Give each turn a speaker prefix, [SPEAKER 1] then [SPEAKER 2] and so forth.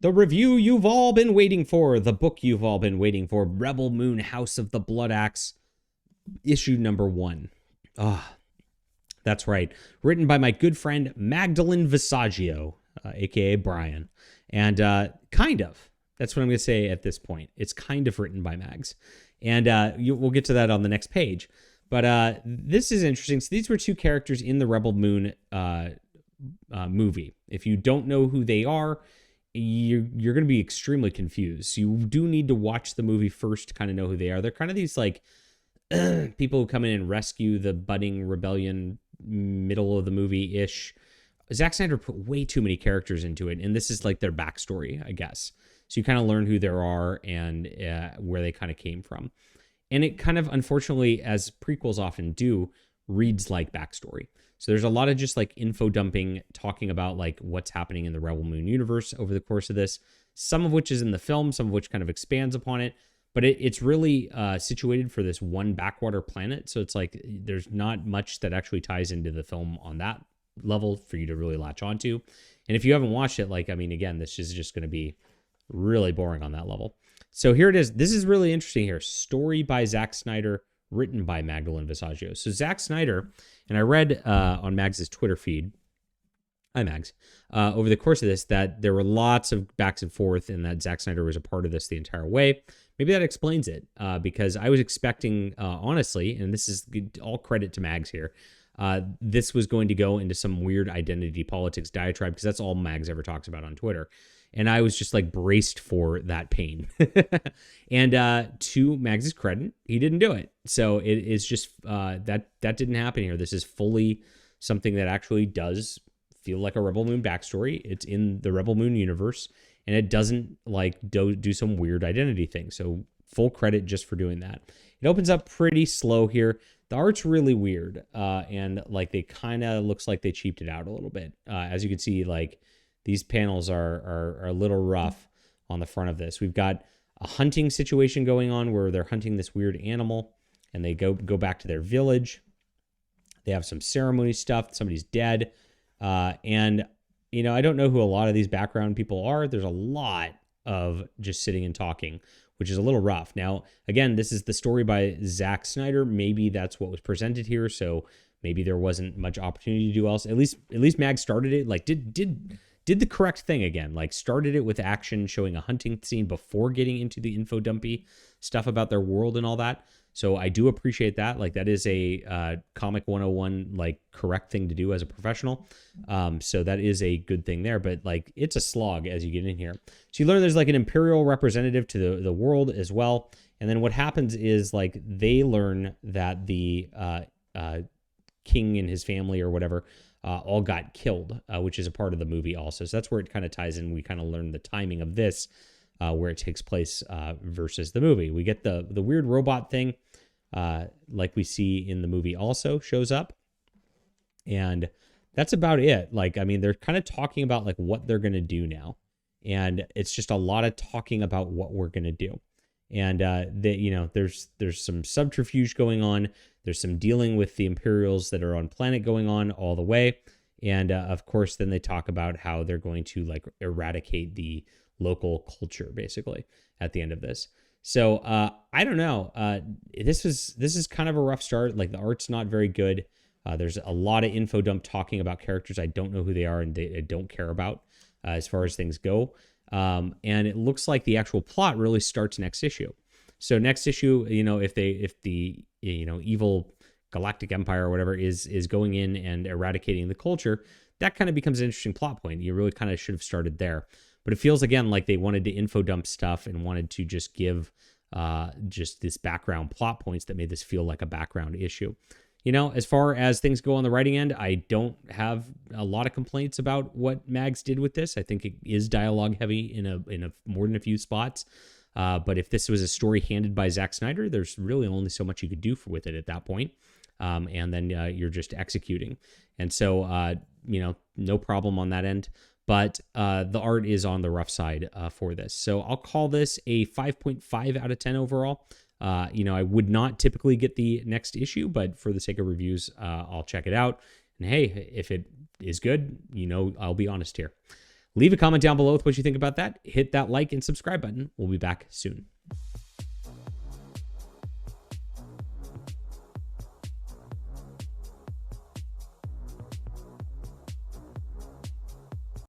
[SPEAKER 1] The review you've all been waiting for, the book you've all been waiting for, Rebel Moon House of the Bloodaxe, issue number 1. Ah, that's right. Written by my good friend Magdalene Visaggio, aka Brian. And kind of. That's what I'm going to say at this point. It's kind of written by Mags. And we'll get to that on the next page. But this is interesting. So these were two characters in the Rebel Moon movie. If you don't know who they are, you're going to be extremely confused. So you do need to watch the movie first to kind of know who they are. They're kind of these like people who come in and rescue the budding rebellion middle of the movie-ish. Zack Snyder put way too many characters into it, and this is like their backstory, I guess. So you kind of learn who they are and where they kind of came from. And it kind of, unfortunately, as prequels often do, reads like backstory. So there's a lot of just like info dumping, talking about like what's happening in the Rebel Moon universe over the course of this, some of which is in the film, some of which kind of expands upon it. But it's really situated for this one backwater planet. So it's like there's not much that actually ties into the film on that level for you to really latch onto. And if you haven't watched it, like, I mean, again, this is just going to be really boring on that level. So here it is. This is really interesting here. Story by Zack Snyder, written by Magdalene Visaggio. So Zack Snyder, and I read on Mags's Twitter feed, hi Mags, over the course of this, that there were lots of backs and forth and that Zack Snyder was a part of this the entire way. Maybe that explains it, because I was expecting, honestly, and this is all credit to Mags here, this was going to go into some weird identity politics diatribe, because that's all Mags ever talks about on Twitter. And I was just like braced for that pain. And to Mags's credit, he didn't do it. So it is just that didn't happen here. This is fully something that actually does feel like a Rebel Moon backstory. It's in the Rebel Moon universe, and it doesn't like do some weird identity thing. So full credit just for doing that. It opens up pretty slow here. The art's really weird, and like they kind of looks like they cheaped it out a little bit. As you can see, like these panels are a little rough on the front of this. We've got a hunting situation going on where they're hunting this weird animal, and they go back to their village. They have some ceremony stuff. Somebody's dead. And, you know, I don't know who a lot of these background people are. There's a lot of just sitting and talking, which is a little rough. Now, again, this is the story by Zack Snyder. Maybe that's what was presented here. So maybe there wasn't much opportunity to do else. At least Mag started it, like did the correct thing again, like started it with action, showing a hunting scene before getting into the info dumpy stuff about their world and all that. So I do appreciate that. Like that is a comic 101, like correct thing to do as a professional. So that is a good thing there, but like it's a slog as you get in here. So you learn there's like an imperial representative to the world as well. And then what happens is like they learn that the king and his family or whatever all got killed, which is a part of the movie also. So that's where it kind of ties in. We kind of learn the timing of this, where it takes place versus the movie. We get the weird robot thing, like we see in the movie also shows up. And that's about it. Like, I mean, they're kind of talking about like what they're going to do now. And it's just a lot of talking about what we're going to do. And there's some subterfuge going on. There's some dealing with the Imperials that are on planet going on all the way. And of course, then they talk about how they're going to like eradicate the local culture basically at the end of this. So I don't know. This is kind of a rough start. Like the art's not very good. There's a lot of info dump talking about characters I don't know who they are and I don't care about as far as things go. And it looks like the actual plot really starts next issue. So next issue, you know, if the evil galactic empire or whatever is going in and eradicating the culture, that kind of becomes an interesting plot point. You really kind of should have started there. But it feels again like they wanted to info dump stuff and wanted to just give just this background plot points that made this feel like a background issue. You know, as far as things go on the writing end, I don't have a lot of complaints about what Mags did with this. I think it is dialogue heavy in a more than a few spots. But if this was a story handed by Zack Snyder, there's really only so much you could do with it at that point. And then you're just executing. And so, no problem on that end. But the art is on the rough side for this. So I'll call this a 5.5 out of 10 overall. I would not typically get the next issue, but for the sake of reviews, I'll check it out. And hey, if it is good, I'll be honest here. Leave a comment down below with what you think about that. Hit that like and subscribe button. We'll be back soon.